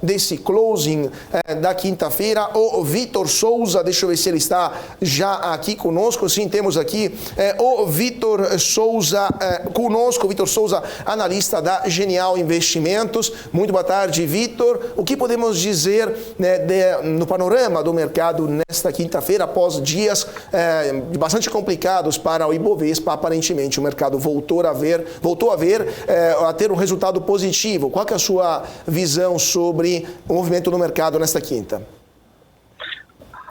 desse closing da quinta-feira, o Vitor Souza, deixa eu ver se ele está já aqui conosco. Sim, temos aqui o Vitor Souza conosco, Vitor Souza, analista da Genial Investimentos. Muito boa tarde, Vitor. O que podemos dizer no panorama do mercado nesta quinta-feira, após dias bastante complicados para o Ibovespa? Aparentemente o mercado voltou a ter um resultado positivo. Qual que é a sua visão sobre o movimento no mercado nesta quinta?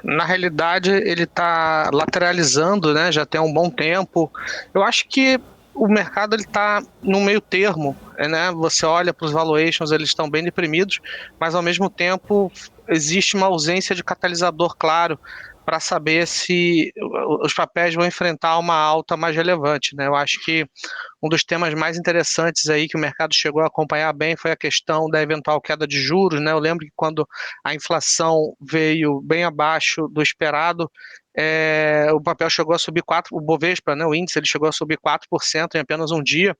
Na realidade, ele está lateralizando, né? Já tem um bom tempo. Eu acho que o mercado está no meio termo, né? Você olha para os valuations, eles estão bem deprimidos, mas ao mesmo tempo existe uma ausência de catalisador claro para saber se os papéis vão enfrentar uma alta mais relevante, né? Eu acho que um dos temas mais interessantes aí que o mercado chegou a acompanhar bem foi a questão da eventual queda de juros, né? Eu lembro que quando a inflação veio bem abaixo do esperado, o papel chegou a subir 4%, o Bovespa, né, o índice, ele chegou a subir 4% em apenas um dia,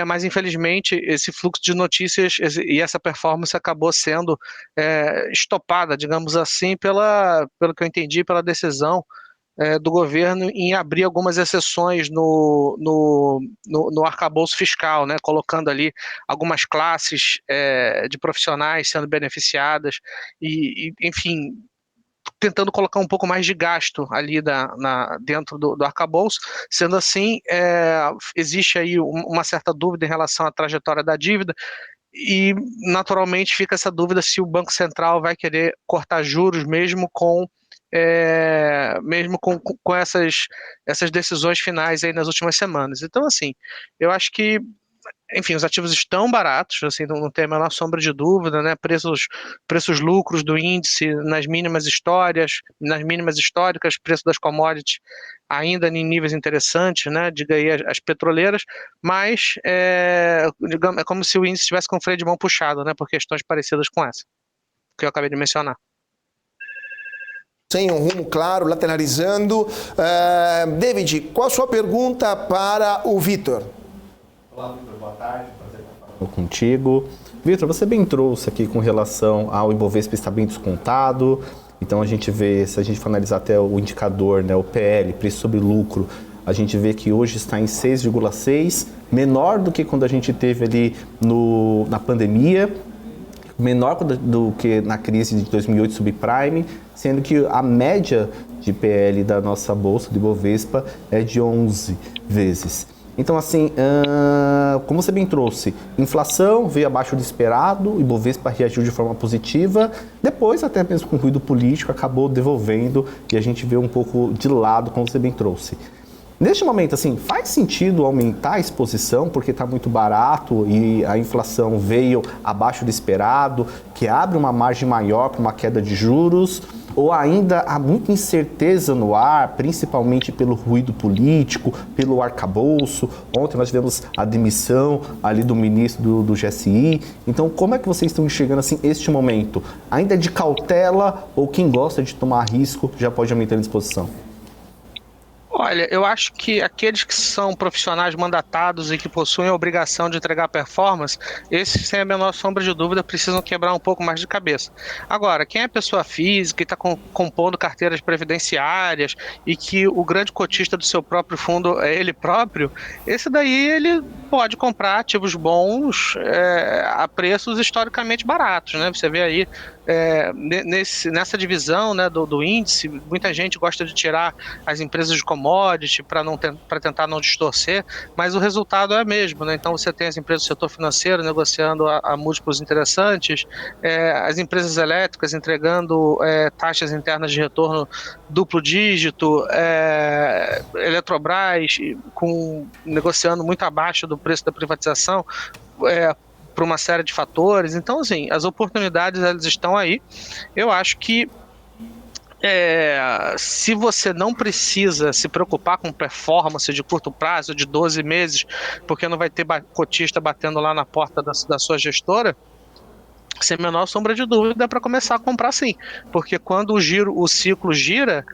mas infelizmente esse fluxo de notícias e essa performance acabou sendo estopada, digamos assim, pelo que eu entendi, pela decisão do governo em abrir algumas exceções no arcabouço fiscal, né, colocando ali algumas classes de profissionais sendo beneficiadas enfim, tentando colocar um pouco mais de gasto ali dentro do arcabouço. Sendo assim, existe aí uma certa dúvida em relação à trajetória da dívida, e naturalmente fica essa dúvida se o Banco Central vai querer cortar juros mesmo com essas decisões finais aí nas últimas semanas. Então, assim, eu acho que, enfim, os ativos estão baratos, assim, não tem a menor sombra de dúvida, né? Preços lucros do índice nas mínimas históricas, preço das commodities ainda em níveis interessantes, né? Diga aí as petroleiras, mas digamos, é como se o índice estivesse com o freio de mão puxado, né? Por questões parecidas com essa que eu acabei de mencionar. Sem um rumo claro, lateralizando. David, qual a sua pergunta para o Vitor? Olá, Vitor, boa tarde. Prazer estar falando contigo. Vitor, você bem trouxe aqui com relação ao Ibovespa estar bem descontado. Então a gente vê, se a gente for analisar até o indicador, né, o PL, preço sobre lucro, a gente vê que hoje está em 6,6, menor do que quando a gente teve ali na pandemia, menor do que na crise de 2008 subprime, sendo que a média de PL da nossa bolsa de Ibovespa é de 11 vezes. Então, assim, como você bem trouxe, inflação veio abaixo do esperado, o Ibovespa reagiu de forma positiva, depois, até mesmo com ruído político, acabou devolvendo e a gente vê um pouco de lado, como você bem trouxe. Neste momento, assim, faz sentido aumentar a exposição porque está muito barato e a inflação veio abaixo do esperado, que abre uma margem maior para uma queda de juros? Ou ainda há muita incerteza no ar, principalmente pelo ruído político, pelo arcabouço? Ontem nós tivemos a demissão ali do ministro do GSI. Então, como é que vocês estão enxergando assim este momento? Ainda é de cautela ou quem gosta de tomar risco já pode aumentar a exposição? Olha, eu acho que aqueles que são profissionais mandatados e que possuem a obrigação de entregar performance, esses, sem a menor sombra de dúvida, precisam quebrar um pouco mais de cabeça. Agora, quem é pessoa física e está compondo carteiras previdenciárias e que o grande cotista do seu próprio fundo é ele próprio, esse daí ele pode comprar ativos bons a preços historicamente baratos, né? Você vê aí nessa divisão, né, do índice, muita gente gosta de tirar as empresas de commodity para tentar não distorcer, mas o resultado é o mesmo, né? Então você tem as empresas do setor financeiro negociando a múltiplos interessantes, as empresas elétricas entregando taxas internas de retorno duplo dígito, Eletrobras negociando muito abaixo do preço da privatização, por uma série de fatores. Então, assim, as oportunidades elas estão aí. Eu acho que se você não precisa se preocupar com performance de curto prazo, de 12 meses, porque não vai ter cotista batendo lá na porta da sua gestora, sem a menor sombra de dúvida, é para começar a comprar sim, porque quando o ciclo gira,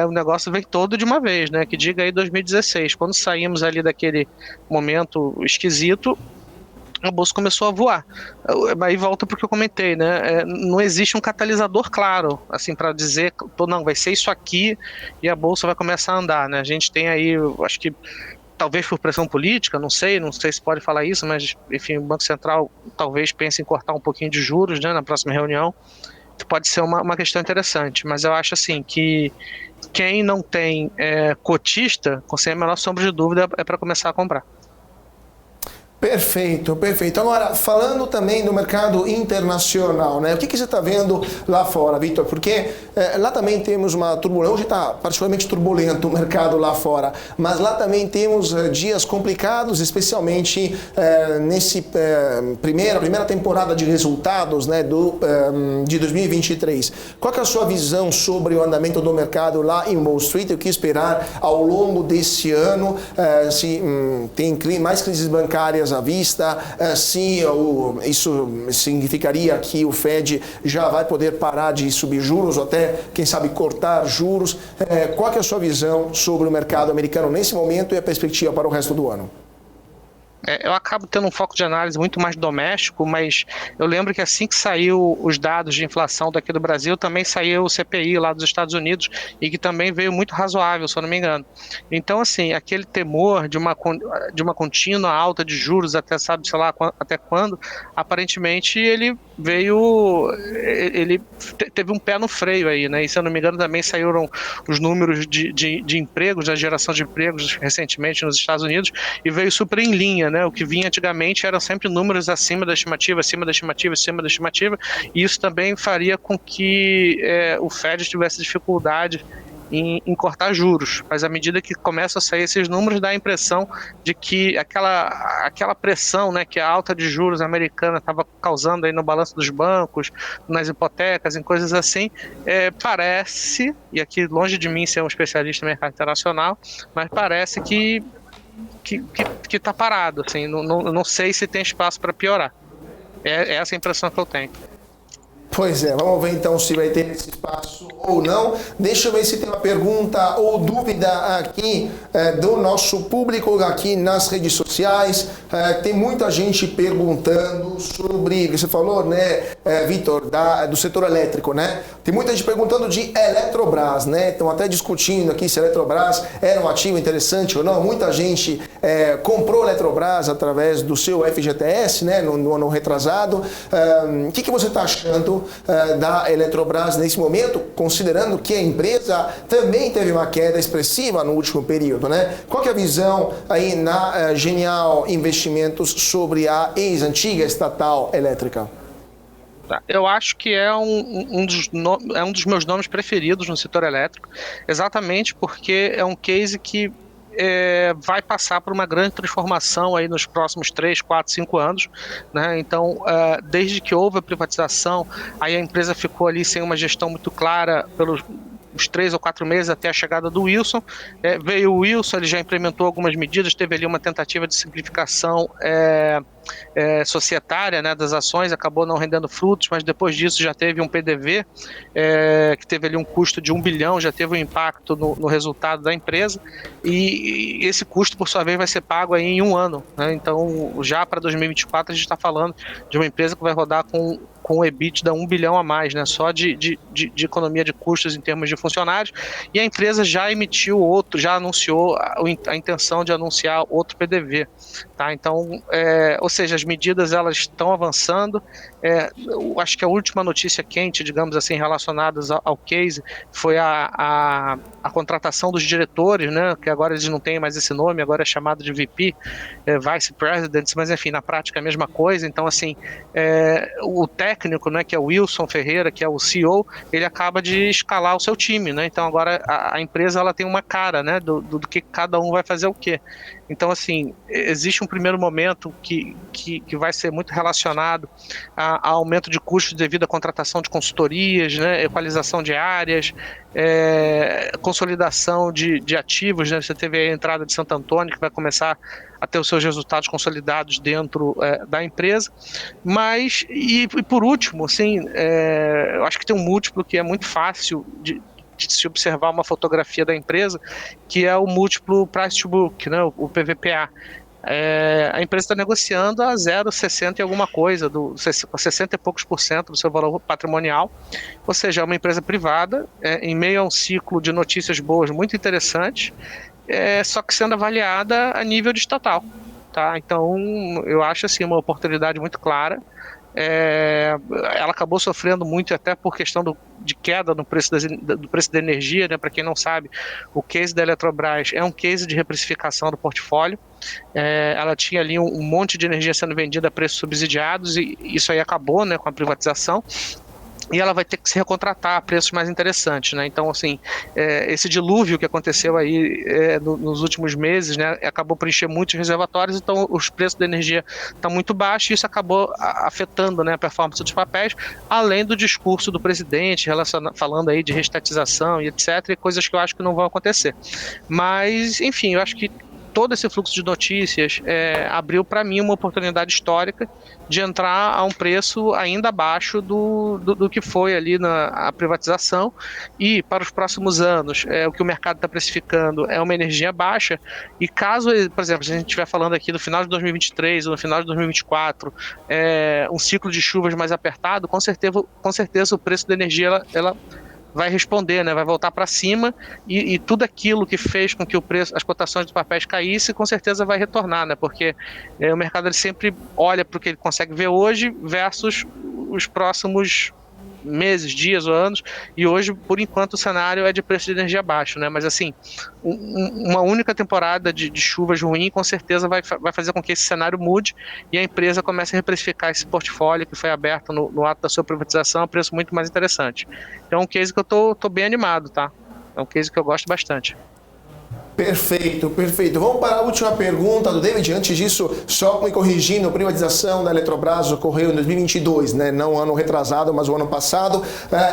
o negócio vem todo de uma vez, né? Que diga aí 2016, quando saímos ali daquele momento esquisito, a bolsa começou a voar. Aí volta para o que eu comentei, né? Não existe um catalisador claro, assim, para dizer, não, vai ser isso aqui e a bolsa vai começar a andar, né? A gente tem aí, acho que talvez por pressão política, não sei se pode falar isso, mas enfim, o Banco Central talvez pense em cortar um pouquinho de juros, né, na próxima reunião. Pode ser uma questão interessante, mas eu acho assim que quem não tem cotista, sem a menor sombra de dúvida, é para começar a comprar. Perfeito, perfeito. Agora, falando também do mercado internacional, né? O que você está vendo lá fora, Vitor? Porque lá também temos uma turbulência, hoje está particularmente turbulento o mercado lá fora, mas lá também temos dias complicados, especialmente nesse primeira temporada de resultados, né, de 2023. Qual que é a sua visão sobre o andamento do mercado lá em Wall Street? O que esperar ao longo desse ano? Se tem mais crises bancárias à vista, se isso significaria que o Fed já vai poder parar de subir juros ou até, quem sabe, cortar juros. Qual que é a sua visão sobre o mercado americano nesse momento e a perspectiva para o resto do ano? Eu acabo tendo um foco de análise muito mais doméstico, mas eu lembro que assim que saiu os dados de inflação daqui do Brasil, também saiu o CPI lá dos Estados Unidos e que também veio muito razoável, se eu não me engano. Então, assim, aquele temor de uma contínua alta de juros até sabe, sei lá, até quando, aparentemente ele teve um pé no freio aí, né? E se eu não me engano também saíram os números de empregos, da geração de empregos recentemente nos Estados Unidos e veio super em linha, né? O que vinha antigamente eram sempre números acima da estimativa, e isso também faria com que o Fed tivesse dificuldade em cortar juros, mas à medida que começam a sair esses números, dá a impressão de que aquela pressão, né, que a alta de juros americana estava causando aí no balanço dos bancos, nas hipotecas, em coisas assim, parece, e aqui longe de mim ser um especialista em mercado internacional, mas parece que está parado, assim, não sei se tem espaço para piorar. É essa a impressão que eu tenho. Pois é, vamos ver então se vai ter esse espaço ou não. Deixa eu ver se tem uma pergunta ou dúvida aqui do nosso público aqui nas redes sociais. Tem muita gente perguntando sobre, você falou, né, Vitor, do setor elétrico, né? Tem muita gente perguntando de Eletrobras, né? Estão até discutindo aqui se a Eletrobras era um ativo interessante ou não. Muita gente comprou a Eletrobras através do seu FGTS, né, no ano retrasado. O que você está achando da Eletrobras nesse momento, considerando que a empresa também teve uma queda expressiva no último período, né? Qual que é a visão aí na Genial Investimentos sobre a ex-antiga estatal elétrica? Eu acho que é um dos meus nomes preferidos no setor elétrico, exatamente porque é um case que vai passar por uma grande transformação aí nos próximos 3, 4, 5 anos, né? Então, desde que houve a privatização, aí a empresa ficou ali sem uma gestão muito clara pelos uns 3 ou 4 meses até a chegada do Wilson. Veio o Wilson, ele já implementou algumas medidas, teve ali uma tentativa de simplificação societária, né, das ações, acabou não rendendo frutos, mas depois disso já teve um PDV, que teve ali um custo de 1 bilhão, já teve um impacto no resultado da empresa, e esse custo, por sua vez, vai ser pago aí em 1 ano, né? Então, já para 2024, a gente está falando de uma empresa que vai rodar com o EBITDA 1 bilhão a mais, né, só de economia de custos em termos de funcionários, e a empresa já emitiu já anunciou a intenção de anunciar outro PDV, tá? Então, ou seja, as medidas elas estão avançando. Eu acho que a última notícia quente, digamos assim, relacionada ao case foi a contratação dos diretores, né, que agora eles não têm mais esse nome, agora é chamado de VP, Vice Presidents, mas enfim, na prática é a mesma coisa. Então, assim, o técnico, né, que é o Wilson Ferreira, que é o CEO, ele acaba de escalar o seu time, né? Então agora a empresa ela tem uma cara, né, do que cada um vai fazer o quê. Então, assim, existe um primeiro momento que vai ser muito relacionado a aumento de custos devido à contratação de consultorias, né, equalização de áreas, consolidação de ativos, né? Você teve a entrada de Santo Antônio, que vai começar a ter os seus resultados consolidados dentro da empresa. Mas, e por último, assim, eu acho que tem um múltiplo que é muito fácil de se observar uma fotografia da empresa, que é o múltiplo price to book, né, o PVPA, a empresa está negociando a 0,60 e alguma coisa, 60 e poucos por cento do seu valor patrimonial, ou seja, é uma empresa privada, em meio a um ciclo de notícias boas muito interessantes, só que sendo avaliada a nível de estatal. Tá? Então, eu acho assim, uma oportunidade muito clara. Ela acabou sofrendo muito até por questão de queda no preço do preço da energia, né? Para quem não sabe, o case da Eletrobras é um case de reprecificação do portfólio. Ela tinha ali um monte de energia sendo vendida a preços subsidiados e isso aí acabou, né, com a privatização. E ela vai ter que se recontratar a preços mais interessantes, né? Então, assim, esse dilúvio que aconteceu aí nos últimos meses, né, acabou por encher muitos reservatórios, então os preços da energia estão muito baixos e isso acabou afetando, né, a performance dos papéis, além do discurso do presidente falando aí de reestatização e etc, e coisas que eu acho que não vão acontecer. Mas, enfim, eu acho que todo esse fluxo de notícias abriu para mim uma oportunidade histórica de entrar a um preço ainda abaixo do que foi ali a privatização, e para os próximos anos o que o mercado está precificando é uma energia baixa, e caso, por exemplo, se a gente estiver falando aqui no final de 2023 ou no final de 2024 um ciclo de chuvas mais apertado, com certeza o preço da energia ela vai responder, né? Vai voltar para cima e tudo aquilo que fez com que o preço, as cotações dos papéis caíssem, com certeza vai retornar, né? Porque o mercado ele sempre olha para o que ele consegue ver hoje versus os próximos meses, dias ou anos, e hoje, por enquanto, o cenário é de preço de energia baixo, né? Mas assim, uma única temporada de chuvas ruim com certeza vai fazer com que esse cenário mude e a empresa comece a reprecificar esse portfólio que foi aberto no ato da sua privatização a preço muito mais interessante. Então é um case que eu tô bem animado, tá? É um case que eu gosto bastante. Perfeito, perfeito. Vamos para a última pergunta do David. Antes disso, só me corrigindo, a privatização da Eletrobras ocorreu em 2022, né? Não ano retrasado, mas o ano passado.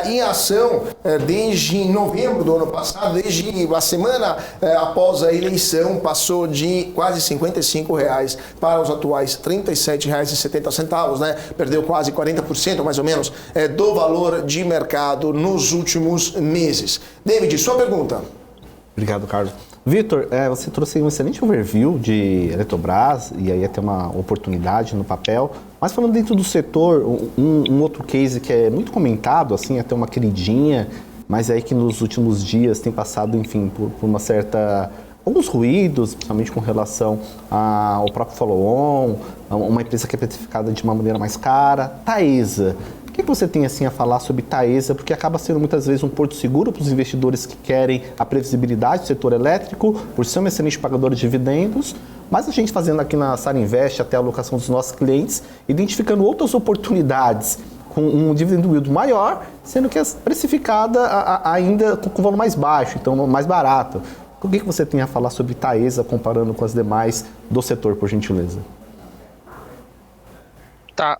Em ação, desde novembro do ano passado, desde a semana após a eleição, passou de quase R$55 para os atuais R$37,70, né? Perdeu quase 40%, mais ou menos, do valor de mercado nos últimos meses. David, sua pergunta. Obrigado, Carlos. Vitor, você trouxe um excelente overview de Eletrobras e aí até uma oportunidade no papel, mas falando dentro do setor, um outro case que é muito comentado, assim, até uma queridinha, mas aí que nos últimos dias tem passado, enfim, por uma certa... alguns ruídos, principalmente com relação ao próprio follow-on, uma empresa que é precificada de uma maneira mais cara, Taesa. O que você tem assim a falar sobre Taesa? Porque acaba sendo muitas vezes um porto seguro para os investidores que querem a previsibilidade do setor elétrico, por ser um excelente pagador de dividendos, mas a gente fazendo aqui na Sara Invest até a alocação dos nossos clientes, identificando outras oportunidades com um dividendo yield maior, sendo que é precificada ainda com valor mais baixo, então mais barato. O que você tem a falar sobre Taesa comparando com as demais do setor, por gentileza? Tá.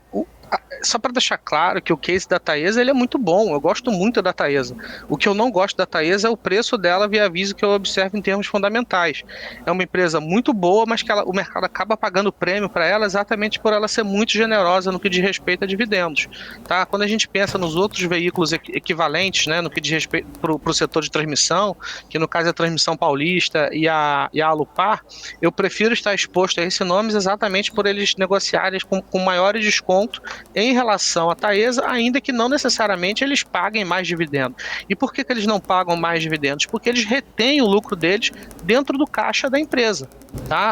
Só para deixar claro que o case da Taesa ele é muito bom, eu gosto muito da Taesa. O que eu não gosto da Taesa é o preço dela via aviso que eu observo em termos fundamentais. É uma empresa muito boa, mas que o mercado acaba pagando prêmio para ela exatamente por ela ser muito generosa no que diz respeito a dividendos. Tá? Quando a gente pensa nos outros veículos equivalentes, né, no que diz respeito para o setor de transmissão, que no caso é a Transmissão Paulista e a Alupar, eu prefiro estar exposto a esses nomes exatamente por eles negociarem com maiores desconto em relação à Taesa, ainda que não necessariamente eles paguem mais dividendos. E por que eles não pagam mais dividendos? Porque eles retêm o lucro deles dentro do caixa da empresa. Tá?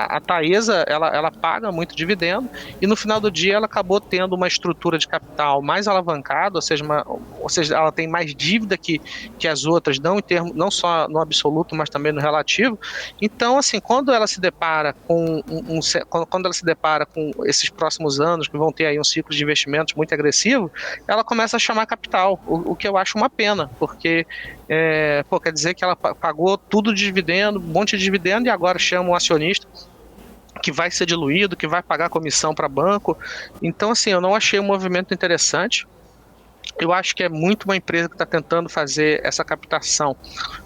A Taesa, ela paga muito dividendo e no final do dia ela acabou tendo uma estrutura de capital mais alavancada, ou seja, ela tem mais dívida que as outras, não só no absoluto, mas também no relativo. Então, assim, quando ela se depara com esses próximos anos, que vão ter aí um ciclo de investimentos muito agressivo, ela começa a chamar capital, o que eu acho uma pena, porque quer dizer que ela pagou tudo de dividendo, um monte de dividendo, e agora chama um acionista que vai ser diluído, que vai pagar comissão para banco. Então, assim, eu não achei um movimento interessante. Eu acho que é muito uma empresa que está tentando fazer essa captação,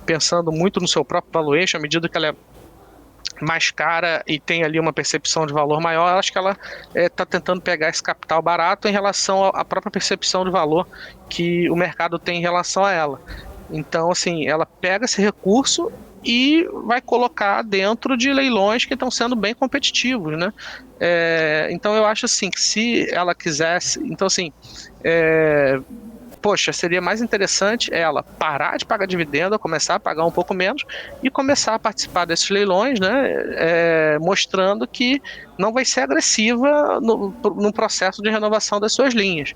pensando muito no seu próprio valuation, à medida que ela é mais cara e tem ali uma percepção de valor maior, eu acho que ela está tentando pegar esse capital barato em relação à própria percepção de valor que o mercado tem em relação a ela. Então, assim, ela pega esse recurso e vai colocar dentro de leilões que estão sendo bem competitivos, né? Então eu acho assim que se ela quisesse, então assim, poxa, seria mais interessante ela parar de pagar dividendo, começar a pagar um pouco menos e começar a participar desses leilões, né? Mostrando que não vai ser agressiva no processo de renovação das suas linhas.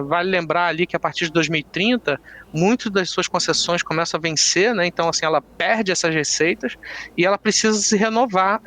Vale lembrar ali que a partir de 2030, muitas das suas concessões começam a vencer, né? Então, assim, ela perde essas receitas e ela precisa se renovar,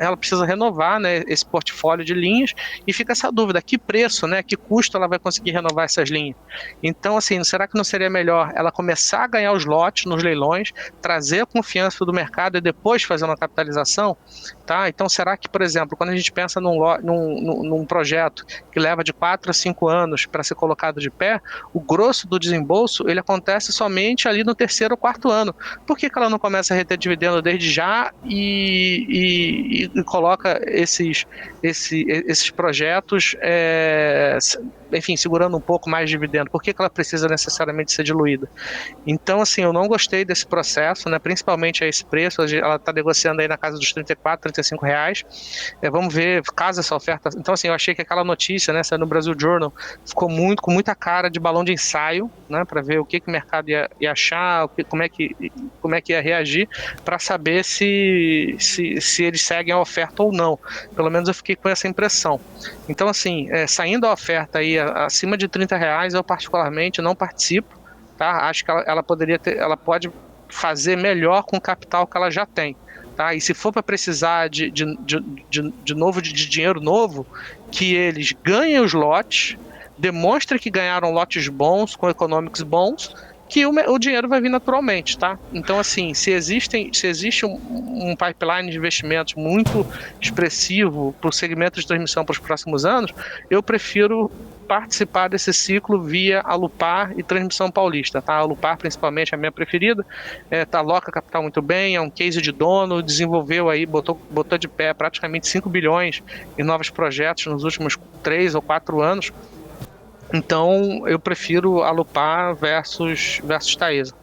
né, esse portfólio de linhas, e fica essa dúvida, que preço, né, que custo ela vai conseguir renovar essas linhas? Então, assim, será que não seria melhor ela começar a ganhar os lotes nos leilões, trazer a confiança do mercado e depois fazer uma capitalização? Tá? Então, será que, por exemplo, quando a gente pensa num projeto que leva de 4 a 5 anos para ser colocado de pé, o grosso do desembolso ele acontece somente ali no 3º ou 4º ano. Por que ela não começa a reter dividendo desde já e coloca esses projetos, enfim, segurando um pouco mais de dividendo? Por que ela precisa necessariamente ser diluída? Então, assim, eu não gostei desse processo, né? Principalmente a esse preço. Ela está negociando aí na casa dos R$34, R$35. Vamos ver, caso essa oferta... Então, assim, eu achei que aquela notícia, né, saiu no Brasil Journal, ficou com muita cara de balão de ensaio, né, para ver o que o mercado ia achar, como é que ia reagir, para saber se eles seguem a oferta ou não. Pelo menos eu fiquei com essa impressão. Então, assim, saindo a oferta aí acima de R$30, eu particularmente não participo, tá? Acho que ela pode fazer melhor com o capital que ela já tem. Tá? E se for para precisar de dinheiro novo, que eles ganhem os lotes, demonstrem que ganharam lotes bons, com econômicos bons, que o dinheiro vai vir naturalmente, tá? Então, assim, se existe um pipeline de investimentos muito expressivo para o segmento de transmissão para os próximos anos, eu prefiro participar desse ciclo via Alupar e Transmissão Paulista, tá? A Alupar, principalmente, é a minha preferida, aloca capital muito bem, é um case de dono, desenvolveu aí, botou de pé praticamente 5 bilhões em novos projetos nos últimos 3 ou 4 anos. Então, eu prefiro Alupar versus Taesa.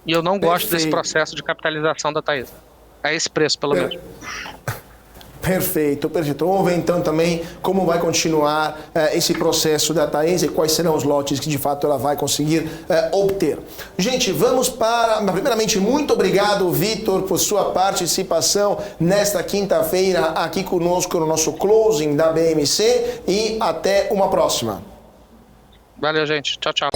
E eu não gosto desse processo de capitalização da Taesa. A esse preço, pelo menos. Perfeito. Vamos ver então também como vai continuar esse processo da Taesa e quais serão os lotes que de fato ela vai conseguir obter. Gente, vamos para... Primeiramente, muito obrigado, Vitor, por sua participação nesta quinta-feira aqui conosco no nosso closing da BMC e até uma próxima. Valeu, gente. Tchau, tchau.